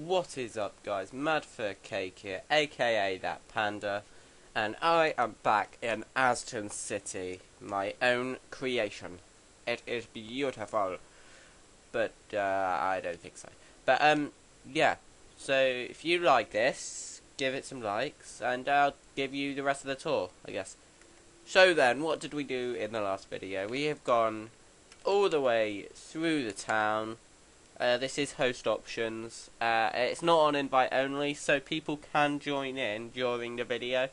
What is up, guys? Mad for Cake here, aka that panda, and I am back in Azeton City, my own creation. It is beautiful, but I don't think so. But yeah. So if you like this, give it some likes, and I'll give you the rest of the tour, I guess. So then, what did we do in the last video? We have gone all the way through the town. This is host options. It's not on invite only, so people can join in during the video.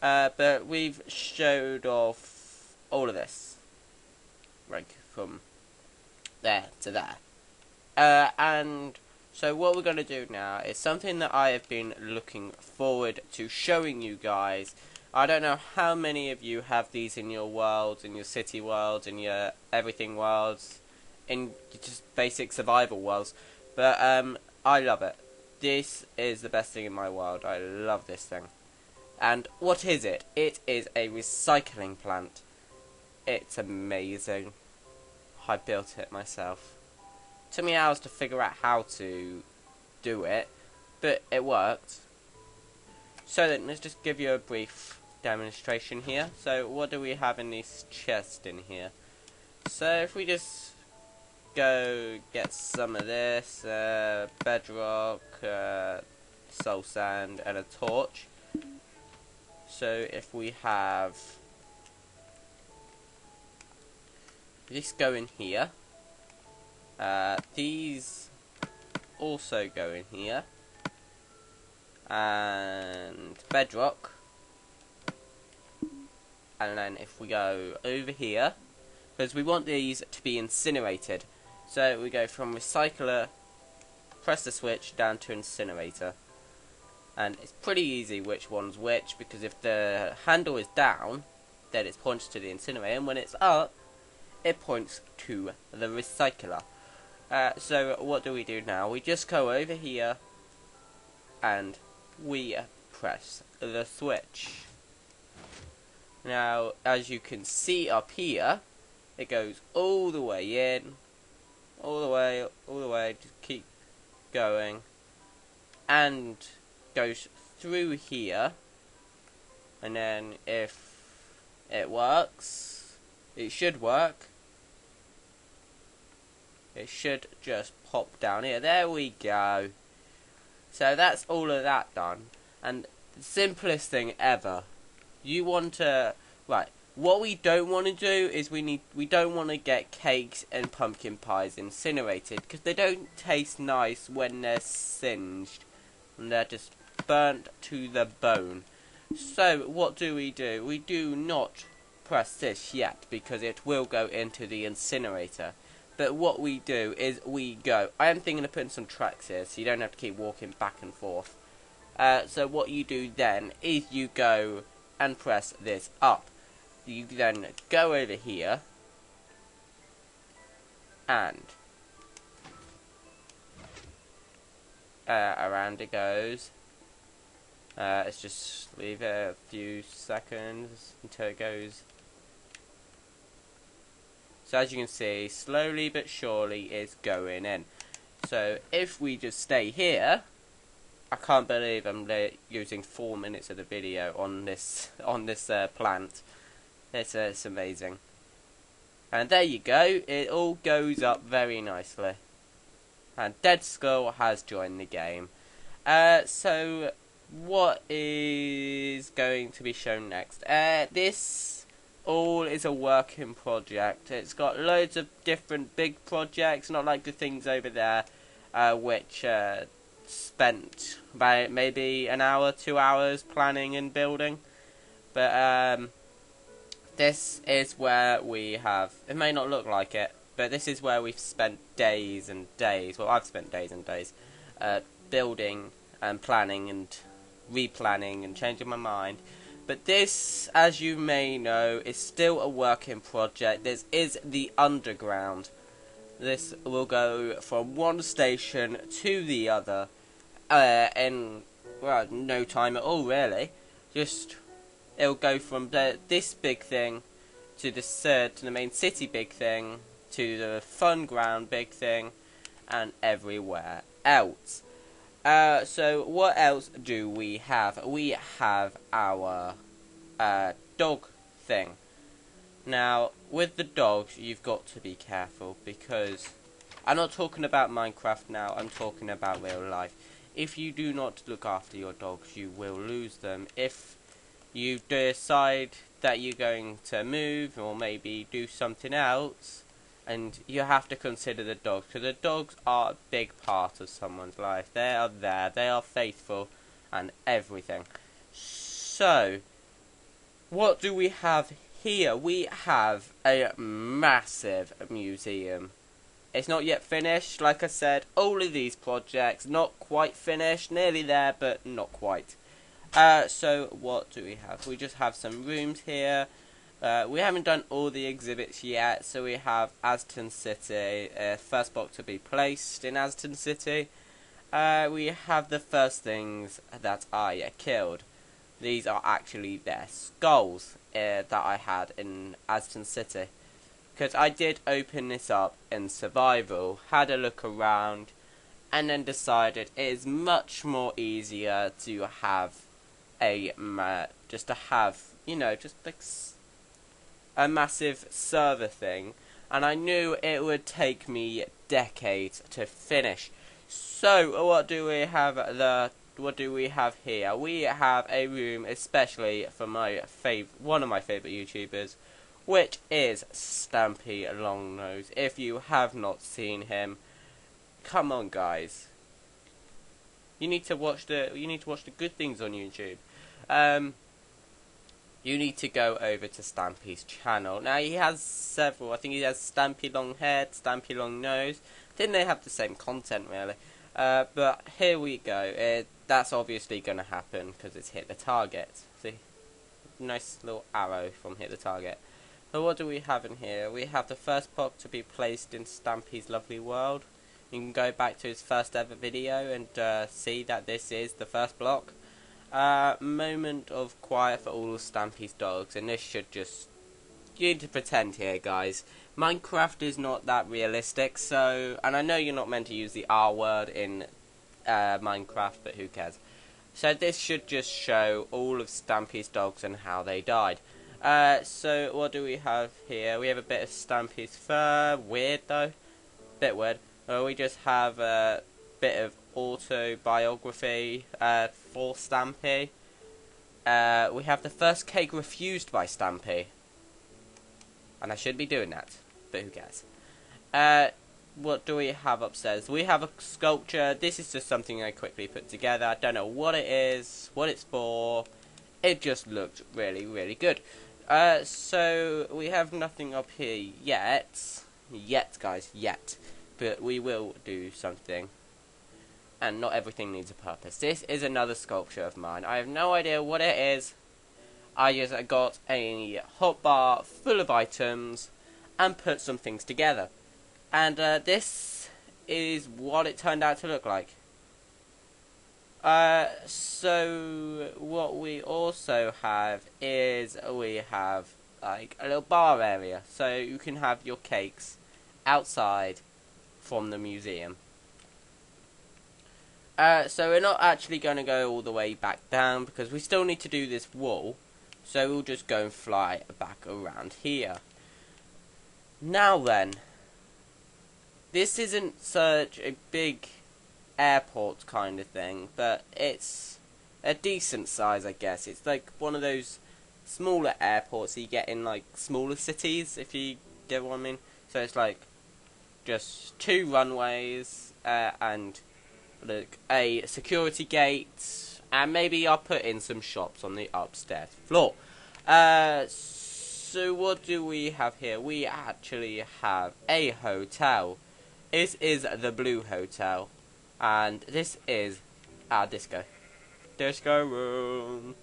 But we've showed off all of this, like from there to there. And so what we're going to do now is something that I have been looking forward to showing you guys. I don't know how many of you have these in your worlds, in your city worlds, in your everything worlds, in just basic survival worlds, but I love it. This is the best thing in my world. I love this thing. And what is it? It is a recycling plant. It's amazing. I built it myself. Took me hours to figure out how to do it, but it worked. So then, let's just give you a brief demonstration here. So what do we have in this chest in here? So if we just go get some of this, bedrock, soul sand, and a torch. So if we have this go in here, these also go in here, and bedrock, and then if we go over here, because we want these to be incinerated, so we go from recycler, press the switch, down to incinerator. And it's pretty easy which one's which, because if the handle is down, then it points to the incinerator, and when it's up, it points to the recycler. So what do we do now? We just go over here, and we press the switch. Now, as you can see up here, it goes all the way in, all the way, just keep going, and goes through here, and then if it works, it should work, it should just pop down here. There we go. So that's all of that done, and the simplest thing ever. You want to, right, what we don't want to do is we don't want to get cakes and pumpkin pies incinerated, because they don't taste nice when they're singed and they're just burnt to the bone. So what do? We do not press this yet, because it will go into the incinerator. But what we do is we go. I am thinking of putting some tracks here, so you don't have to keep walking back and forth. So what you do then is you go and press this up. You then go over here, and around it goes. Let's just leave it a few seconds until it goes. So as you can see, slowly but surely it's going in. So if we just stay here, I can't believe I'm using 4 minutes of the video on this plant. It's amazing. And there you go. It all goes up very nicely. And Dead Skull has joined the game. So what is going to be shown next? This all is a working project. It's got loads of different big projects, not like the things over there, which spent about maybe an hour, 2 hours planning and building. But this is where we have, it may not look like it, but this is where we've spent days and days, well I've spent days and days, building and planning and replanning and changing my mind. But this, as you may know, is still a working project. This is the underground. This will go from one station to the other in, well, no time at all really. Just, it'll go from this big thing to the main city big thing, to the fun ground big thing, and everywhere else. So what else do we have? We have our dog thing. Now, with the dogs, you've got to be careful because I'm not talking about Minecraft now, I'm talking about real life. If you do not look after your dogs, you will lose them. If you decide that you're going to move or maybe do something else, and you have to consider the dogs, because the dogs are a big part of someone's life. They are there, they are faithful, and everything. So, what do we have here? We have a massive museum. It's not yet finished, like I said, all of these projects, not quite finished, nearly there, but not quite. So what do we have? We just have some rooms here. We haven't done all the exhibits yet, so we have Azeton City, first block to be placed in Azeton City. We have the first things that I killed. These are actually their skulls that I had in Azeton City. Because I did open this up in survival, had a look around, and then decided it is much more easier to have just like a massive server thing, and I knew it would take me decades to finish. So what do we have here? We have a room especially for one of my favourite YouTubers, which is Stampy Longnose. If you have not seen him, come on guys. You need to watch the good things on YouTube. You need to go over to Stampy's channel. Now he has several. I think he has Stampy Long Head, Stampy Long Nose. Didn't they have the same content really? But here we go. That's obviously going to happen because it's hit the target. See, nice little arrow from hit the target. So what do we have in here? We have the first block to be placed in Stampy's lovely world. You can go back to his first ever video and see that this is the first block. Moment of quiet for all of Stampy's dogs, and this should just... You need to pretend here, guys. Minecraft is not that realistic, so... And I know you're not meant to use the R word in Minecraft, but who cares? So this should just show all of Stampy's dogs and how they died. So what do we have here? We have a bit of Stampy's fur. Weird though. Bit weird. We just have a bit of autobiography for Stampy. We have the first cake refused by Stampy. And I should be doing that, but who cares? What do we have upstairs? We have a sculpture. This is just something I quickly put together. I don't know what it is, what it's for. It just looked really, really good. So we have nothing up here yet. Yet, guys, yet. But we will do something. And not everything needs a purpose. This is another sculpture of mine. I have no idea what it is. I just got a hotbar full of items and put some things together. And this is what it turned out to look like. So what we also have is we have like a little bar area, so you can have your cakes outside from the museum. So we're not actually going to go all the way back down because we still need to do this wall, so we'll just go and fly back around here. Now then, this isn't such a big airport kind of thing, but it's a decent size, I guess. It's like one of those smaller airports you get in like smaller cities, if you get what I mean. So it's like just 2 runways and like a security gate, and maybe I'll put in some shops on the upstairs floor. So what do we have here? We actually have a hotel. This is the Blue Hotel. And this is our disco room.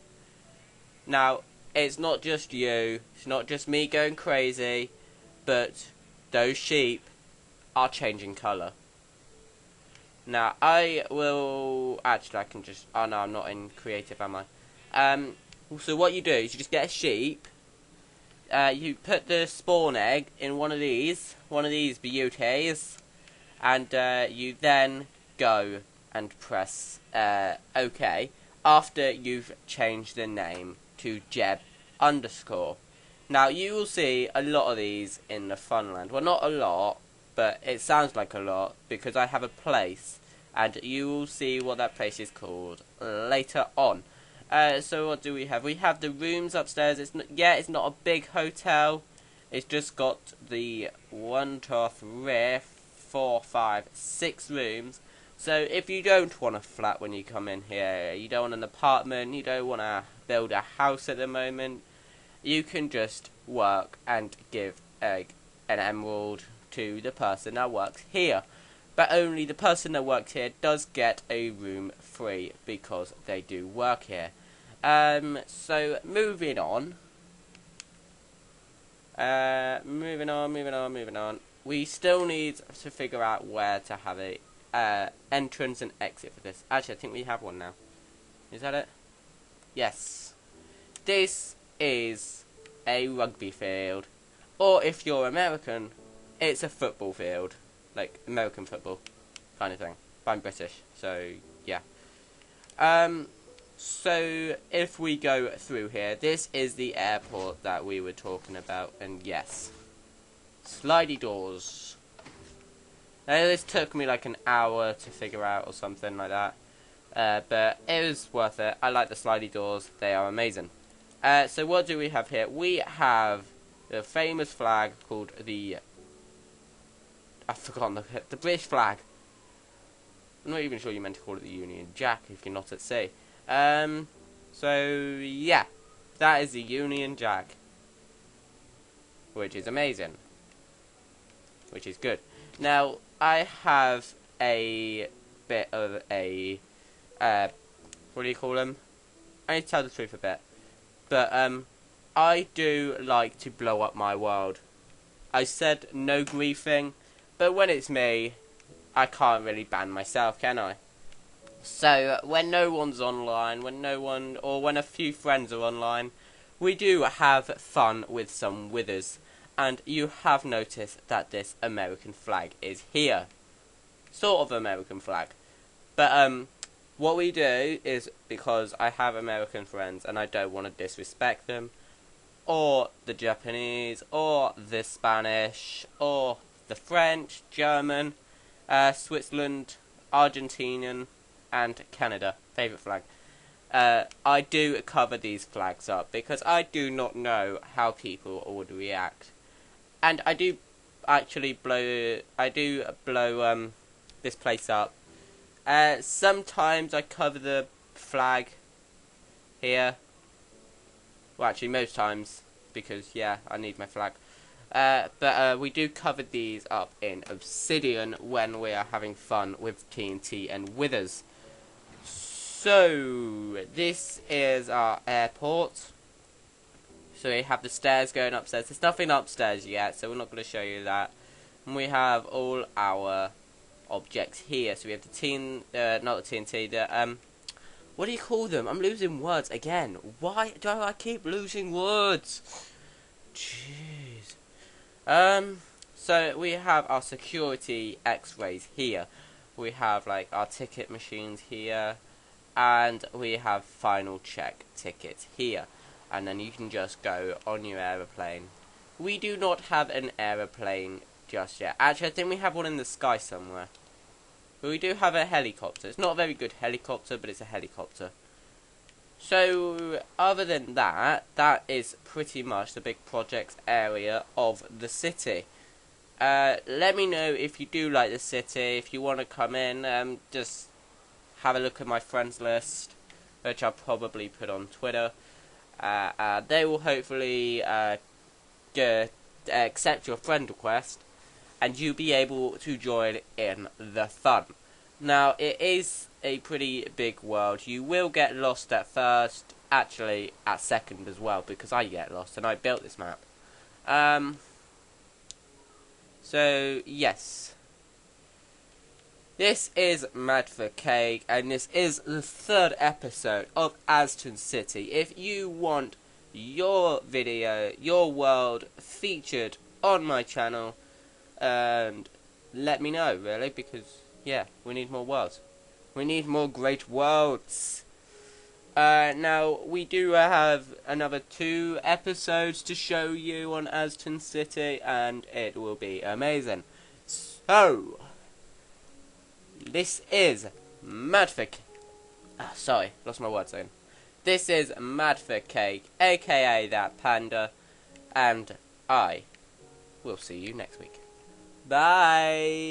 Now, it's not just you, it's not just me going crazy, but those sheep are changing colour. Now, I can just, oh no, I'm not in creative, am I? So what you do is you just get a sheep, you put the spawn egg in one of these beauties, and you then go and press OK after you've changed the name to Jeb underscore. Now you will see a lot of these in the Funland. Well, not a lot, but it sounds like a lot because I have a place, and you will see what that place is called later on. So what do we have? We have the rooms upstairs. It's not a big hotel. It's just got the 1, 2, 3, 4, 5, 6 rooms. So if you don't want a flat when you come in here, you don't want an apartment, you don't want to build a house at the moment, you can just work and give an emerald to the person that works here. But only the person that works here does get a room free because they do work here. So moving on. Moving on. We still need to figure out where to have a entrance and exit for this. Actually, I think we have one now. Is that it? Yes. This is a rugby field. Or if you're American, it's a football field. Like American football kind of thing. But I'm British, so yeah. So if we go through here, this is the airport that we were talking about, and yes. Slidey doors. Now, this took me like an hour to figure out or something like that. But it was worth it. I like the slidey doors. They are amazing. So what do we have here? We have the famous flag called the... I've forgotten the British flag. I'm not even sure you meant to call it the Union Jack if you're not at sea. So yeah, that is the Union Jack, which is amazing, which is good. Now I have a bit of a what do you call them? I need to tell the truth a bit, but I do like to blow up my world. I said no griefing, but when it's me, I can't really ban myself, can I? So, when no one's online, when a few friends are online, we do have fun with some withers. And you have noticed that this American flag is here. Sort of American flag. But, what we do is, because I have American friends and I don't want to disrespect them, or the Japanese, or the Spanish, or the French, German, Switzerland, Argentinian, and Canada, favourite flag. I do cover these flags up because I do not know how people would react, and I do actually blow this place up. Sometimes I cover the flag here. Well, actually, most times because yeah, I need my flag. But we do cover these up in obsidian when we are having fun with TNT and withers. So, this is our airport. So we have the stairs going upstairs. There's nothing upstairs yet, so we're not going to show you that. And we have all our objects here. So we have the not the TNT, what do you call them? I'm losing words again. Why do I keep losing words? Jeez. So we have our security X-rays here. We have like our ticket machines here. And we have final check tickets here. And then you can just go on your aeroplane. We do not have an aeroplane just yet. Actually, I think we have one in the sky somewhere. But we do have a helicopter. It's not a very good helicopter, but it's a helicopter. So, other than that, that is pretty much the big projects area of the city. Let me know if you do like the city, if you want to come in, just have a look at my friends list, which I'll probably put on Twitter. They will hopefully accept your friend request, and you'll be able to join in the fun. Now, it is a pretty big world. You will get lost at first, actually at second as well, because I get lost, and I built this map. So, yes. This is Mad for Cake, and this is the 3rd episode of Azeton City. If you want your video, your world featured on my channel, and let me know, really, because, yeah, we need more worlds. We need more great worlds. Now, we do have another 2 episodes to show you on Azeton City, and it will be amazing. So, this is sorry, lost my words again. This is Mad for Cake, aka that panda, and I will see you next week. Bye!